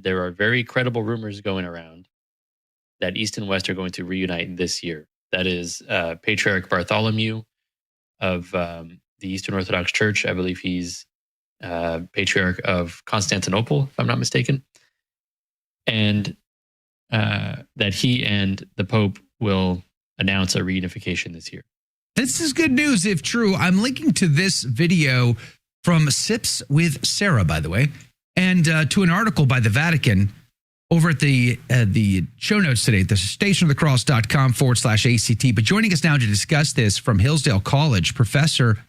There are very credible rumors going around that East and West are going to reunite this year. That is Patriarch Bartholomew of the Eastern Orthodox Church. I believe he's Patriarch of Constantinople, if I'm not mistaken. And that he and the Pope will announce a reunification this year. This is good news if true. I'm linking to this video from Sips with Sarah, by the way, and to an article by the Vatican over at the show notes today at the stationofthecross.com/ACT. But joining us now to discuss this from Hillsdale College,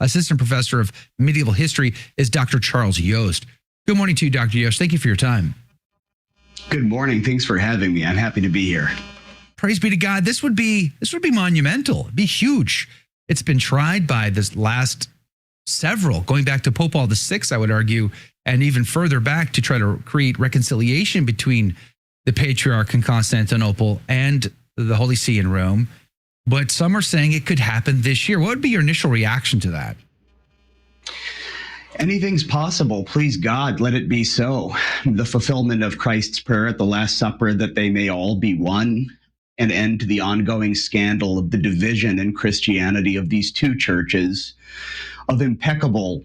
assistant professor of medieval history, is Dr. Charles Yost. Good morning to you, Dr. Yost. Thank you for your time. Good morning. Thanks for having me. I'm happy to be here. Praise be to God. This would be monumental. It'd be huge. It's been tried by this last several, going back to Pope Paul VI, I would argue, and even further back to try to create reconciliation between the Patriarch in Constantinople and the Holy See in Rome. But some are saying it could happen this year. What would be your initial reaction to that? Anything's possible. Please God, let it be so. The fulfillment of Christ's prayer at the Last Supper, that they may all be one, an end to the ongoing scandal of the division in Christianity of these two churches, of impeccable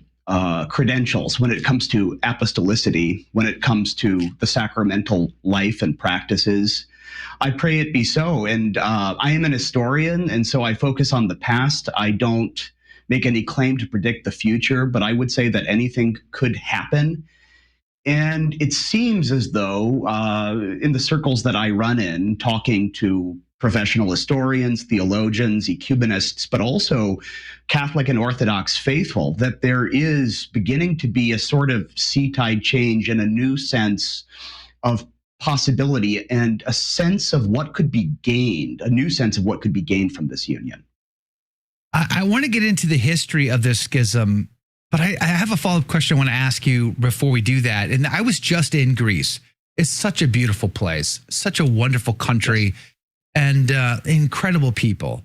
credentials when it comes to apostolicity, when it comes to the sacramental life and practices. I pray it be so. And I am an historian, and so I focus on the past. I don't make any claim to predict the future, but I would say that anything could happen. And it seems as though in the circles that I run in, talking to professional historians, theologians, ecumenists, but also Catholic and Orthodox faithful, that there is beginning to be a sort of sea tide change and a new sense of possibility and a sense of what could be gained, a new sense of what could be gained from this union. I want to get into the history of this schism, but I have a follow-up question I want to ask you before we do that. And I was just in Greece. It's such a beautiful place, such a wonderful country, and incredible people.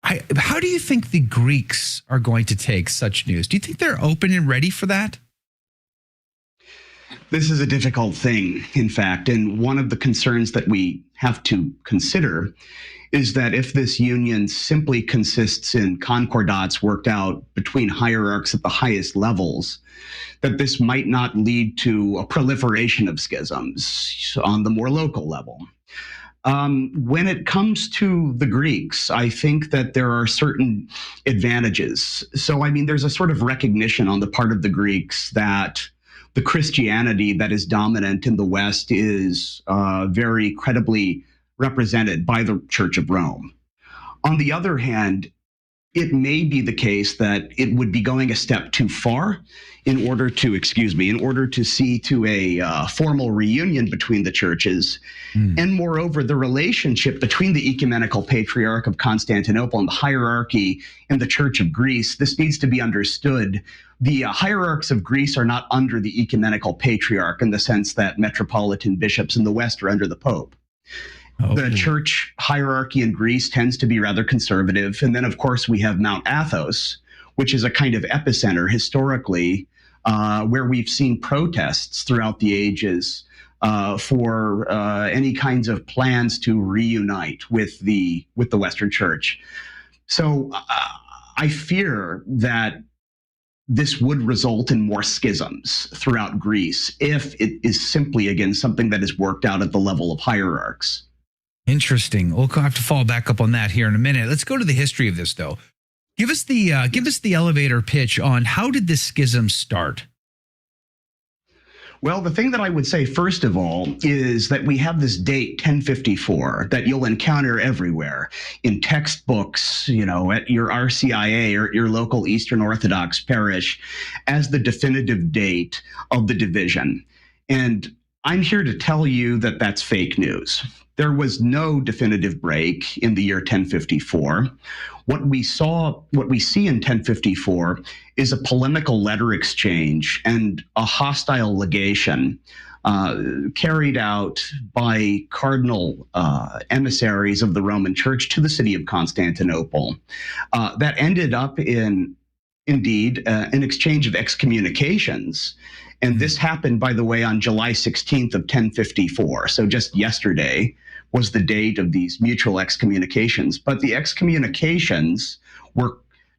How do you think the Greeks are going to take such news? Do you think they're open and ready for that? This is a difficult thing, in fact, and one of the concerns that we have to consider is that if this union simply consists in concordats worked out between hierarchs at the highest levels, that this might not lead to a proliferation of schisms on the more local level. When it comes to the Greeks, I think that there are certain advantages. So, I mean, there's a sort of recognition on the part of the Greeks that the Christianity that is dominant in the West is very credibly represented by the Church of Rome. On the other hand, it may be the case that it would be going a step too far in order to see to a formal reunion between the churches. And moreover, the relationship between the Ecumenical Patriarch of Constantinople and the hierarchy in the Church of Greece, this needs to be understood. The hierarchs of Greece are not under the Ecumenical Patriarch in the sense that metropolitan bishops in the West are under the Pope. The church hierarchy in Greece tends to be rather conservative. And then, of course, we have Mount Athos, which is a kind of epicenter historically, where we've seen protests throughout the ages for any kinds of plans to reunite with the Western Church. So I fear that this would result in more schisms throughout Greece if it is simply, again, something that is worked out at the level of hierarchs. Interesting. We'll have to follow back up on that here in a minute. Let's go to the history of this, though. Give us the elevator pitch on how did this schism start? Well, the thing that I would say, first of all, is that we have this date, 1054, that you'll encounter everywhere in textbooks, at your RCIA or at your local Eastern Orthodox parish as the definitive date of the division. And I'm here to tell you that that's fake news. There was no definitive break in the year 1054. What we see in 1054 is a polemical letter exchange and a hostile legation carried out by cardinal emissaries of the Roman Church to the city of Constantinople that ended up in indeed an exchange of excommunications. And this happened, by the way, on July 16th of 1054. So just yesterday was the date of these mutual excommunications. But the excommunications were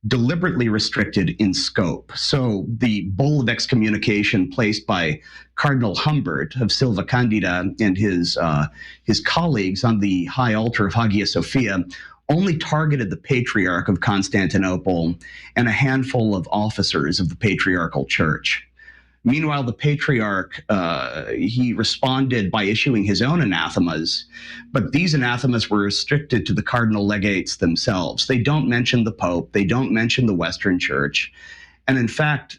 deliberately restricted in scope. So the bull of excommunication placed by Cardinal Humbert of Silva Candida and his colleagues on the high altar of Hagia Sophia only targeted the Patriarch of Constantinople and a handful of officers of the Patriarchal Church. Meanwhile, the Patriarch, he responded by issuing his own anathemas, but these anathemas were restricted to the cardinal legates themselves. They don't mention the Pope, they don't mention the Western Church. And in fact,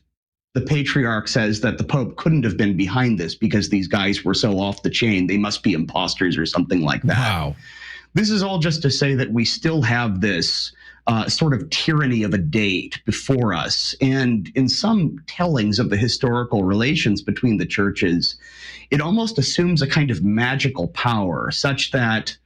the Patriarch says that the Pope couldn't have been behind this because these guys were so off the chain, they must be imposters or something like that. Wow. This is all just to say that we still have this sort of tyranny of a date before us. And in some tellings of the historical relations between the churches, it almost assumes a kind of magical power, such that,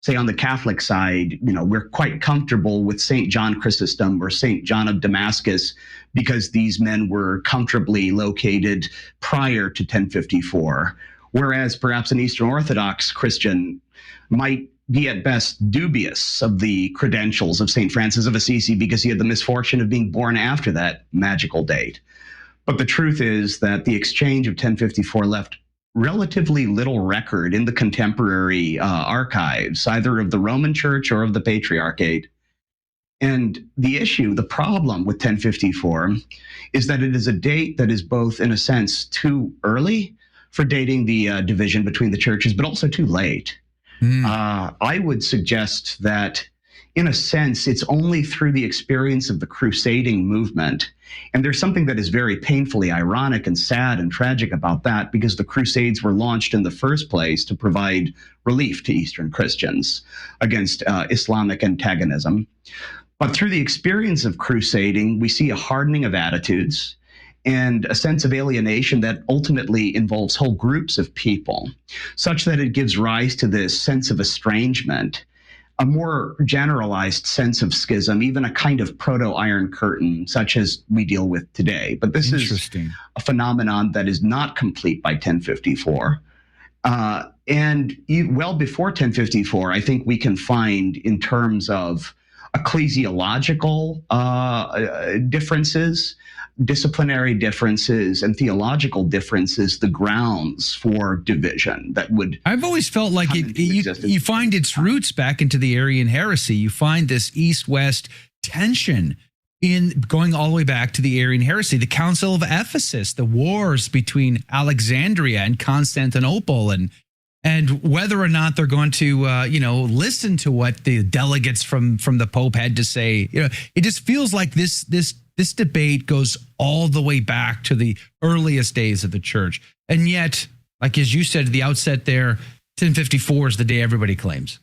say, on the Catholic side, we're quite comfortable with St. John Chrysostom or St. John of Damascus because these men were comfortably located prior to 1054. Whereas perhaps an Eastern Orthodox Christian might be at best dubious of the credentials of St. Francis of Assisi because he had the misfortune of being born after that magical date. But the truth is that the exchange of 1054 left relatively little record in the contemporary archives, either of the Roman Church or of the Patriarchate. And the problem with 1054 is that it is a date that is both, in a sense, too early for dating the division between the churches, but also too late. I would suggest that, in a sense, it's only through the experience of the crusading movement. And there's something that is very painfully ironic and sad and tragic about that, because the Crusades were launched in the first place to provide relief to Eastern Christians against Islamic antagonism. But through the experience of crusading, we see a hardening of attitudes and a sense of alienation that ultimately involves whole groups of people, such that it gives rise to this sense of estrangement, a more generalized sense of schism, even a kind of proto-Iron Curtain, such as we deal with today. But this is a phenomenon that is not complete by 1054. And well before 1054, I think we can find, in terms of ecclesiological differences, disciplinary differences, and theological differences, the grounds for division that would. I've always felt like you find its roots back into the Arian heresy. You find this East-West tension in going all the way back to the Arian heresy, the Council of Ephesus, the wars between Alexandria and Constantinople, and whether or not they're going to, listen to what the delegates from the Pope had to say. It just feels like this debate goes all the way back to the earliest days of the church. And yet, like as you said at the outset there, 1054 is the day everybody claims.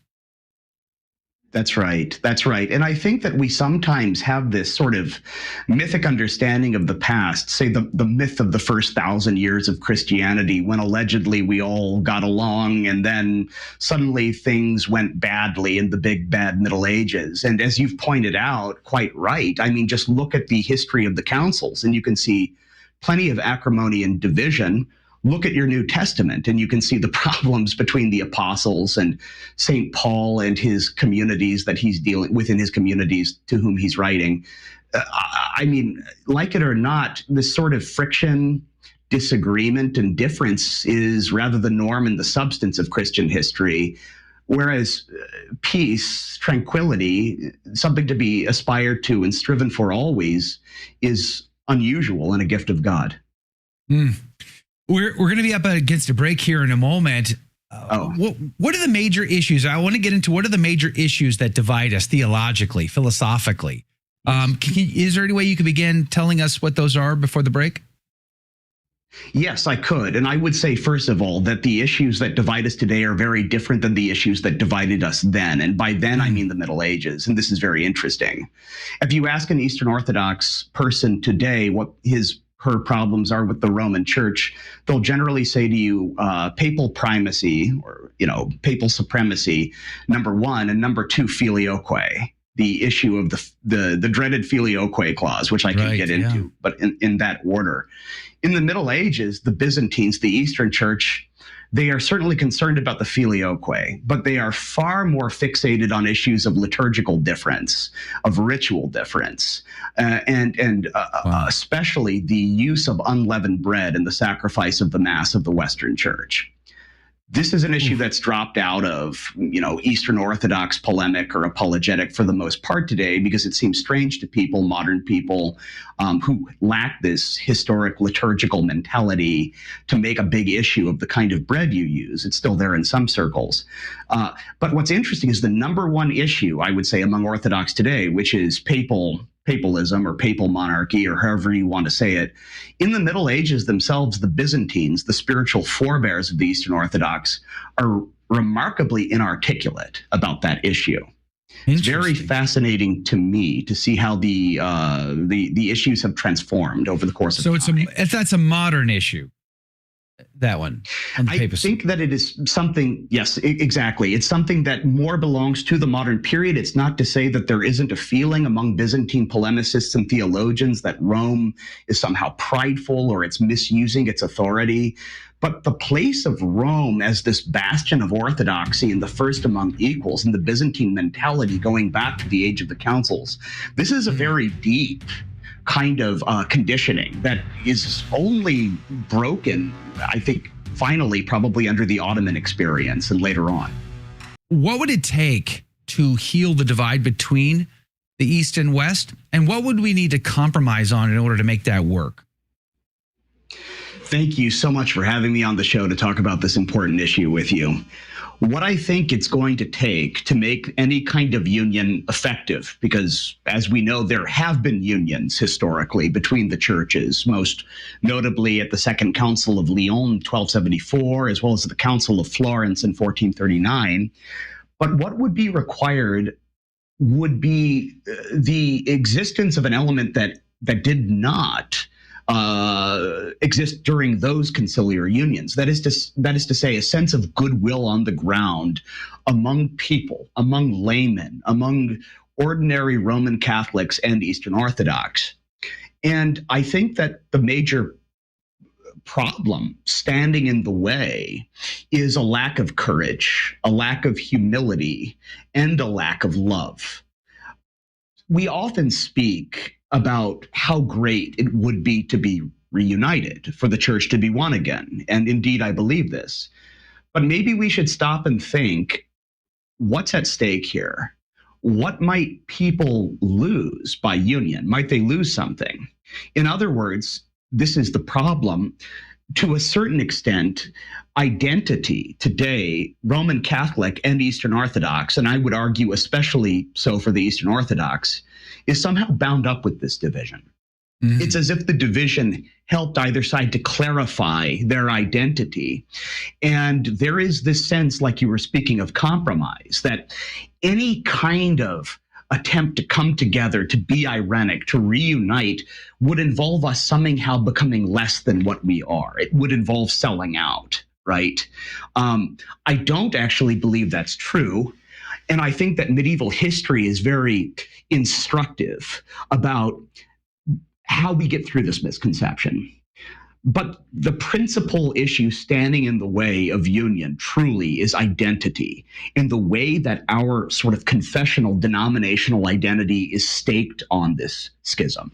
That's right. That's right. And I think that we sometimes have this sort of mythic understanding of the past, say the myth of the first 1,000 years of Christianity, when allegedly we all got along and then suddenly things went badly in the big bad Middle Ages. And as you've pointed out, quite right, I mean, just look at the history of the councils and you can see plenty of acrimony and division. Look at your New Testament and you can see the problems between the apostles and St. Paul and his communities that he's dealing with, in his communities to whom he's writing. I mean, like it or not, this sort of friction, disagreement, and difference is rather the norm in the substance of Christian history. Whereas peace, tranquility, something to be aspired to and striven for always, is unusual and a gift of God. We're going to be up against a break here in a moment. What are the major issues? I want to get into what are the major issues that divide us theologically, philosophically. Is there any way you could begin telling us what those are before the break? Yes, I could. And I would say, first of all, that the issues that divide us today are very different than the issues that divided us then. And by then, I mean the Middle Ages. And this is very interesting. If you ask an Eastern Orthodox person today what her problems are with the Roman Church, they'll generally say to you, papal primacy or, papal supremacy, number one, and number two, filioque. the issue of the dreaded filioque clause, which I can get into, but in that order. In the Middle Ages, the Byzantines, the Eastern Church, they are certainly concerned about the filioque, but they are far more fixated on issues of liturgical difference, of ritual difference, and especially the use of unleavened bread in the sacrifice of the Mass of the Western Church. This is an issue that's dropped out of, Eastern Orthodox polemic or apologetic for the most part today, because it seems strange to people, modern people, who lack this historic liturgical mentality to make a big issue of the kind of bread you use. It's still there in some circles. But what's interesting is the number one issue, I would say, among Orthodox today, which is papalism or papal monarchy, or however you want to say it. In the Middle Ages themselves, the Byzantines, the spiritual forebears of the Eastern Orthodox, are remarkably inarticulate about that issue. It's very fascinating to me to see how the issues have transformed over the course of time. So that's a modern issue. That one. I think that it is something, yes, exactly. It's something that more belongs to the modern period. It's not to say that there isn't a feeling among Byzantine polemicists and theologians that Rome is somehow prideful or it's misusing its authority. But the place of Rome as this bastion of orthodoxy and the first among equals, and the Byzantine mentality going back to the age of the councils, this is a very deep kind of conditioning that is only broken, I think, finally, probably under the Ottoman experience and later on. What would it take to heal the divide between the East and West? And what would we need to compromise on in order to make that work? Thank you so much for having me on the show to talk about this important issue with you. What I think it's going to take to make any kind of union effective, because as we know, there have been unions historically between the churches, most notably at the Second Council of Lyon, 1274, as well as the Council of Florence in 1439. But what would be required would be the existence of an element that did not exist during those conciliar unions. That is to say, a sense of goodwill on the ground among people, among laymen, among ordinary Roman Catholics and Eastern Orthodox. And I think that the major problem standing in the way is a lack of courage, a lack of humility, and a lack of love. We often speak about how great it would be to be reunited, for the church to be one again. And indeed, I believe this. But maybe we should stop and think, what's at stake here? What might people lose by union? Might they lose something? In other words, this is the problem. To a certain extent, identity today, Roman Catholic and Eastern Orthodox, and I would argue especially so for the Eastern Orthodox, is somehow bound up with this division. Mm-hmm. It's as if the division helped either side to clarify their identity. And there is this sense, like you were speaking of compromise, that any kind of attempt to come together, to be irenic, to reunite, would involve us somehow becoming less than what we are. It would involve selling out, right? I don't actually believe that's true. And I think that medieval history is very instructive about how we get through this misconception. But the principal issue standing in the way of union truly is identity, in the way that our sort of confessional denominational identity is staked on this schism.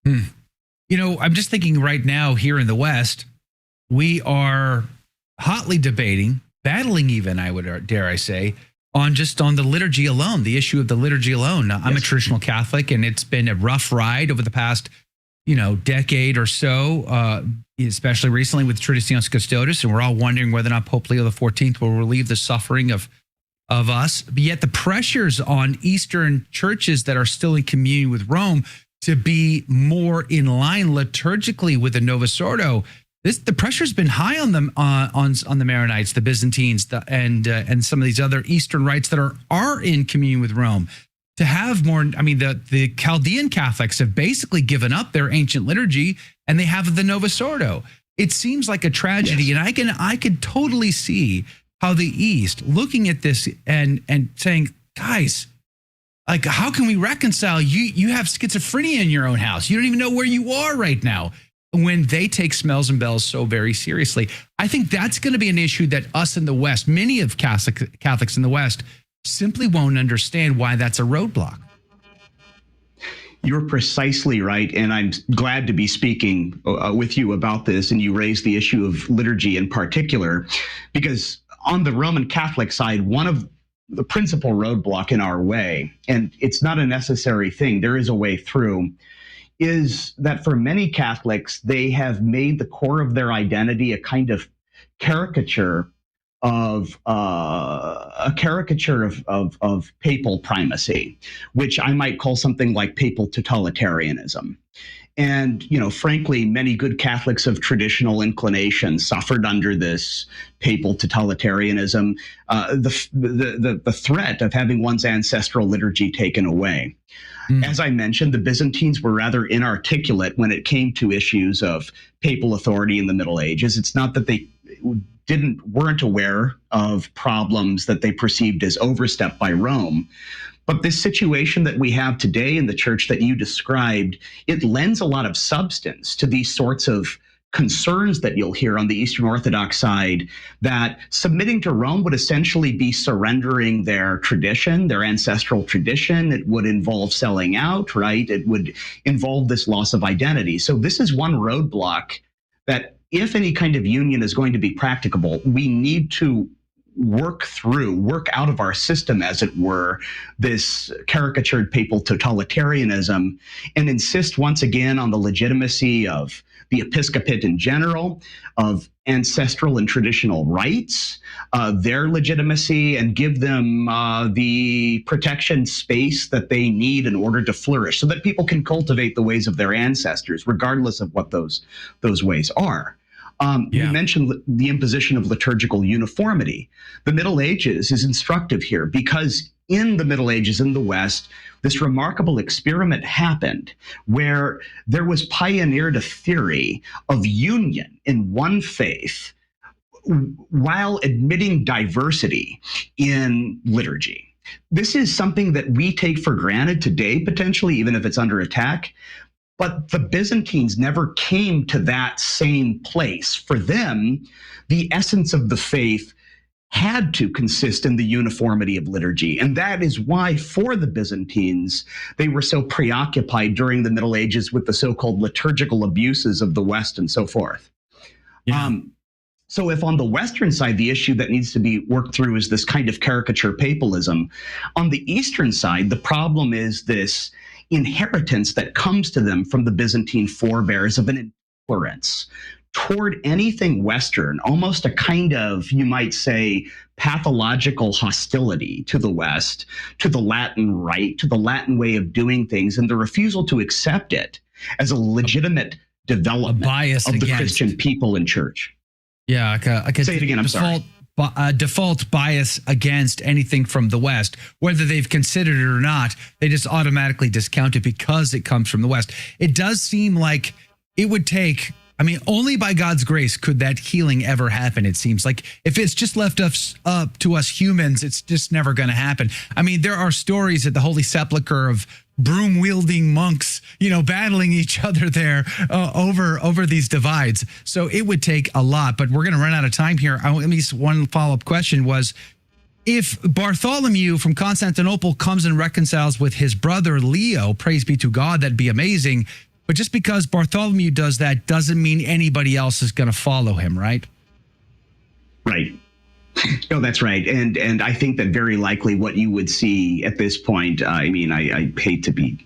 I'm just thinking right now here in the West, we are hotly debating, battling even, I would dare I say, on the liturgy alone, the issue of the liturgy alone. Now, I'm a traditional Catholic, and it's been a rough ride over the past, decade or so, especially recently with Traditionis Custodes, and we're all wondering whether or not Pope Leo XIV will relieve the suffering of us. But yet the pressures on Eastern churches that are still in communion with Rome to be more in line liturgically with the Novus Ordo, the pressure's been high on them, on the Maronites, the Byzantines, and some of these other Eastern rites that are in communion with Rome. To have more, the Chaldean Catholics have basically given up their ancient liturgy, and they have the Novus Ordo. It seems like a tragedy, yes. And I could totally see how the East looking at this and saying, guys, Like, how can we reconcile? You have schizophrenia in your own house. You don't even know where you are right now. When they take smells and bells so very seriously, I think that's going to be an issue that us in the West, many of Catholics in the West, simply won't understand why that's a roadblock. You're precisely right, and I'm glad to be speaking with you about this, and you raised the issue of liturgy in particular, because on the Roman Catholic side, one of the principal roadblock in our way, and it's not a necessary thing, there is a way through, is that for many Catholics, they have made the core of their identity a kind of caricature of papal primacy, which I might call something like papal totalitarianism. And, frankly, many good Catholics of traditional inclination suffered under this papal totalitarianism, the threat of having one's ancestral liturgy taken away. As I mentioned, the Byzantines were rather inarticulate when it came to issues of papal authority in the Middle Ages. It's not that they weren't aware of problems that they perceived as overstep by Rome. But this situation that we have today in the church that you described, it lends a lot of substance to these sorts of concerns that you'll hear on the Eastern Orthodox side, that submitting to Rome would essentially be surrendering their tradition, their ancestral tradition. It would involve selling out, right? It would involve this loss of identity. So this is one roadblock that if any kind of union is going to be practicable, we need to work out of our system, as it were, this caricatured papal totalitarianism, and insist once again on the legitimacy of the episcopate in general, of ancestral and traditional rights, their legitimacy, and give them the protection space that they need in order to flourish, so that people can cultivate the ways of their ancestors, regardless of what those ways are. You mentioned the imposition of liturgical uniformity. The Middle Ages is instructive here, because in the Middle Ages in the West, this remarkable experiment happened where there was pioneered a theory of union in one faith while admitting diversity in liturgy. This is something that we take for granted today, potentially, even if it's under attack. But the Byzantines never came to that same place. For them, the essence of the faith had to consist in the uniformity of liturgy. And that is why, for the Byzantines, they were so preoccupied during the Middle Ages with the so-called liturgical abuses of the West and so forth. So if on the Western side, the issue that needs to be worked through is this kind of caricature papalism, on the Eastern side, the problem is this inheritance that comes to them from the Byzantine forebears of an intolerance toward anything Western, almost a kind of, you might say, pathological hostility to the West, to the Latin rite, to the Latin way of doing things, and the refusal to accept it as a legitimate development of the Christian people and church. Yeah, like a say it again, I'm sorry. Default bias against anything from the West, whether they've considered it or not. They just automatically discount it because it comes from the West. It does seem like it would take, only by God's grace could that healing ever happen. It seems like if it's just left up to us humans, it's just never going to happen. There are stories at the Holy Sepulchre of broom-wielding monks, battling each other there over these divides. So it would take a lot, but we're going to run out of time here. One follow-up question was, if Bartholomew from Constantinople comes and reconciles with his brother Leo, praise be to God, that'd be amazing. But just because Bartholomew does that doesn't mean anybody else is going to follow him, right? Right. No, that's right. And I think that very likely what you would see at this point, I hate to be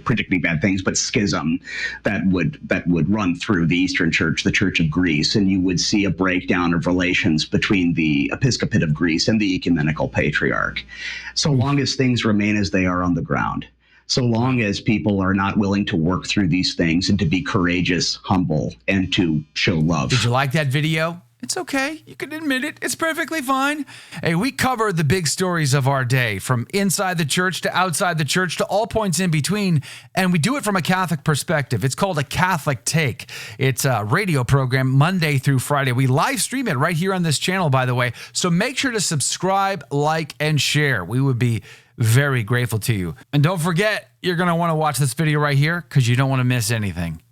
predicting bad things, but schism that would run through the Eastern Church, the Church of Greece, and you would see a breakdown of relations between the Episcopate of Greece and the Ecumenical Patriarch. So long as things remain as they are on the ground, so long as people are not willing to work through these things and to be courageous, humble, and to show love. Did you like that video? It's okay. You can admit it. It's perfectly fine. Hey, we cover the big stories of our day, from inside the church to outside the church to all points in between, and we do it from a Catholic perspective. It's called A Catholic Take. It's a radio program Monday through Friday. We live stream it right here on this channel, by the way, so make sure to subscribe, like, and share. We would be very grateful to you. And don't forget, you're going to want to watch this video right here because you don't want to miss anything.